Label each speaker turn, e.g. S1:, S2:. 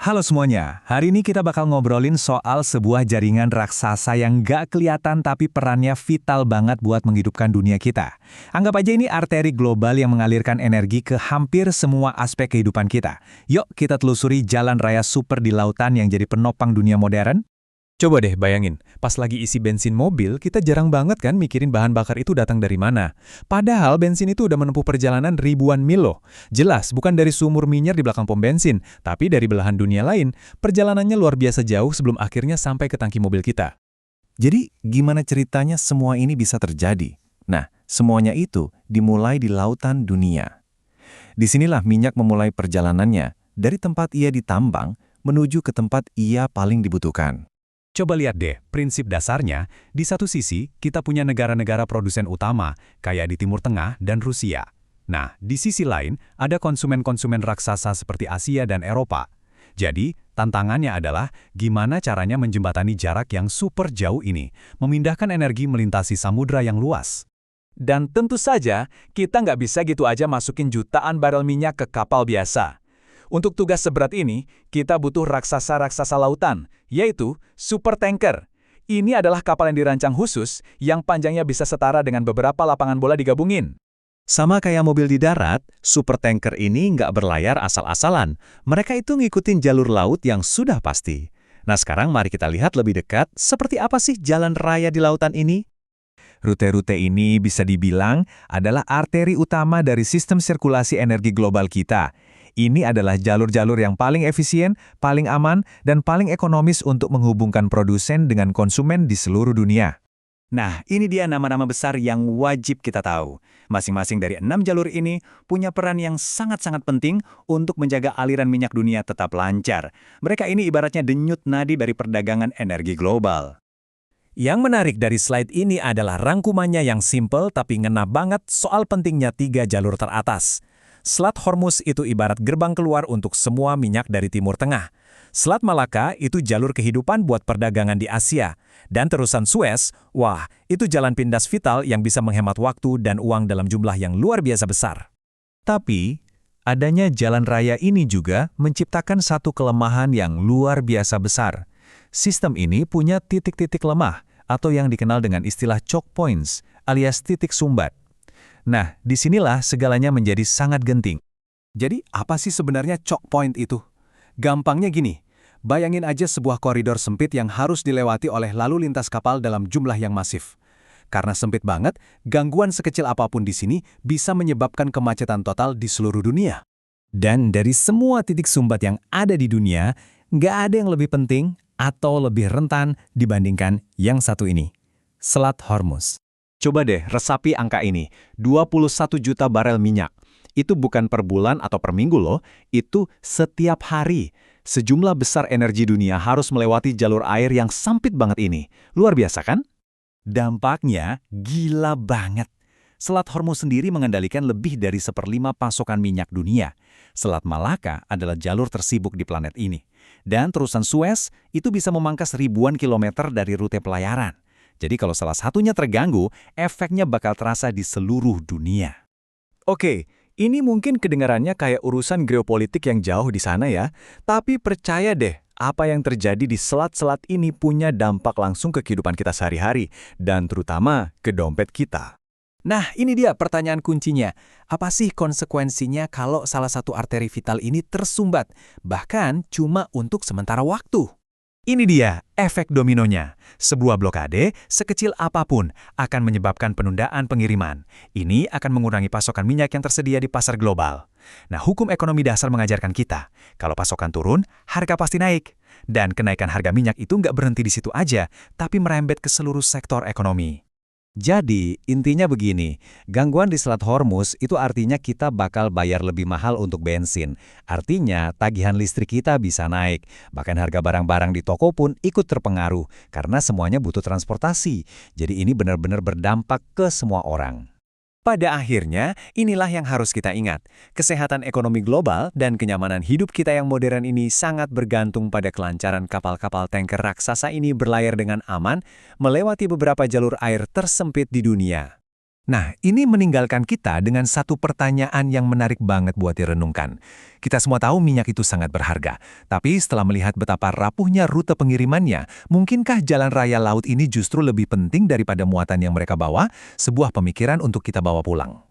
S1: Halo semuanya, hari ini kita bakal ngobrolin soal sebuah jaringan raksasa yang nggak kelihatan tapi perannya vital banget buat menghidupkan dunia kita. Anggap aja ini arteri global yang mengalirkan energi ke hampir semua aspek kehidupan kita. Yuk kita telusuri jalan raya super di lautan yang jadi penopang dunia modern.
S2: Coba deh bayangin, pas lagi isi bensin mobil, kita jarang banget kan mikirin bahan bakar itu datang dari mana. Padahal bensin itu udah menempuh perjalanan ribuan mil loh. Jelas, bukan dari sumur minyak di belakang pom bensin, tapi dari belahan dunia lain. Perjalanannya luar biasa jauh sebelum akhirnya sampai ke tangki mobil kita.
S3: Jadi, gimana ceritanya semua ini bisa terjadi? Nah, semuanya itu dimulai di lautan dunia. Disinilah minyak memulai perjalanannya, dari tempat ia ditambang menuju ke tempat ia paling dibutuhkan.
S1: Coba lihat deh, prinsip dasarnya, di satu sisi kita punya negara-negara produsen utama, kayak di Timur Tengah dan Rusia. Nah, di sisi lain ada konsumen-konsumen raksasa seperti Asia dan Eropa. Jadi, tantangannya adalah gimana caranya menjembatani jarak yang super jauh ini, memindahkan energi melintasi samudra yang luas.
S2: Dan tentu saja, kita nggak bisa gitu aja masukin jutaan barel minyak ke kapal biasa. Untuk tugas seberat ini, kita butuh raksasa-raksasa lautan, yaitu supertanker. Ini adalah kapal yang dirancang khusus, yang panjangnya bisa setara dengan beberapa lapangan bola digabungin.
S3: Sama kayak mobil di darat, supertanker ini nggak berlayar asal-asalan. Mereka itu ngikutin jalur laut yang sudah pasti. Nah sekarang mari kita lihat lebih dekat, seperti apa sih jalan raya di lautan ini? Rute-rute ini bisa dibilang adalah arteri utama dari sistem sirkulasi energi global kita. Ini adalah jalur-jalur yang paling efisien, paling aman, dan paling ekonomis untuk menghubungkan produsen dengan konsumen di seluruh dunia. Nah, ini dia nama-nama besar yang wajib kita tahu. Masing-masing dari 6 jalur ini punya peran yang sangat-sangat penting untuk menjaga aliran minyak dunia tetap lancar. Mereka ini ibaratnya denyut nadi dari perdagangan energi global.
S2: Yang menarik dari slide ini adalah rangkumannya yang simple tapi ngena banget soal pentingnya 3 jalur teratas. Selat Hormuz itu ibarat gerbang keluar untuk semua minyak dari Timur Tengah. Selat Malaka itu jalur kehidupan buat perdagangan di Asia. Dan terusan Suez, wah, itu jalan pindas vital yang bisa menghemat waktu dan uang dalam jumlah yang luar biasa besar.
S3: Tapi, adanya jalan raya ini juga menciptakan satu kelemahan yang luar biasa besar. Sistem ini punya titik-titik lemah, atau yang dikenal dengan istilah choke points, alias titik sumbat. Nah, disinilah segalanya menjadi sangat genting.
S1: Jadi, apa sih sebenarnya choke point itu? Gampangnya gini, bayangin aja sebuah koridor sempit yang harus dilewati oleh lalu lintas kapal dalam jumlah yang masif. Karena sempit banget, gangguan sekecil apapun di sini bisa menyebabkan kemacetan total di seluruh dunia.
S3: Dan dari semua titik sumbat yang ada di dunia, nggak ada yang lebih penting atau lebih rentan dibandingkan yang satu ini, Selat Hormuz. Coba deh resapi angka ini, 21 juta barel minyak. Itu bukan per bulan atau per minggu loh, itu setiap hari. Sejumlah besar energi dunia harus melewati jalur air yang sempit banget ini. Luar biasa kan? Dampaknya gila banget. Selat Hormuz sendiri mengendalikan lebih dari 1/5 pasokan minyak dunia. Selat Malaka adalah jalur tersibuk di planet ini. Dan terusan Suez itu bisa memangkas ribuan kilometer dari rute pelayaran. Jadi kalau salah satunya terganggu, efeknya bakal terasa di seluruh dunia.
S2: Oke, ini mungkin kedengarannya kayak urusan geopolitik yang jauh di sana ya, tapi percaya deh, apa yang terjadi di selat-selat ini punya dampak langsung ke kehidupan kita sehari-hari, dan terutama ke dompet kita. Nah, ini dia pertanyaan kuncinya. Apa sih konsekuensinya kalau salah satu arteri vital ini tersumbat, bahkan cuma untuk sementara waktu?
S1: Ini dia efek dominonya. Sebuah blokade, sekecil apapun, akan menyebabkan penundaan pengiriman. Ini akan mengurangi pasokan minyak yang tersedia di pasar global. Nah, hukum ekonomi dasar mengajarkan kita, kalau pasokan turun, harga pasti naik. Dan kenaikan harga minyak itu nggak berhenti di situ aja, tapi merembet ke seluruh sektor ekonomi.
S3: Jadi, intinya begini, gangguan di Selat Hormuz itu artinya kita bakal bayar lebih mahal untuk bensin. Artinya, tagihan listrik kita bisa naik. Bahkan harga barang-barang di toko pun ikut terpengaruh, karena semuanya butuh transportasi. Jadi ini benar-benar berdampak ke semua orang.
S2: Pada akhirnya, inilah yang harus kita ingat. Kesehatan ekonomi global dan kenyamanan hidup kita yang modern ini sangat bergantung pada kelancaran kapal-kapal tanker raksasa ini berlayar dengan aman melewati beberapa jalur air tersempit di dunia.
S1: Nah, ini meninggalkan kita dengan satu pertanyaan yang menarik banget buat direnungkan. Kita semua tahu minyak itu sangat berharga, tapi setelah melihat betapa rapuhnya rute pengirimannya, mungkinkah jalan raya laut ini justru lebih penting daripada muatan yang mereka bawa? Sebuah pemikiran untuk kita bawa pulang.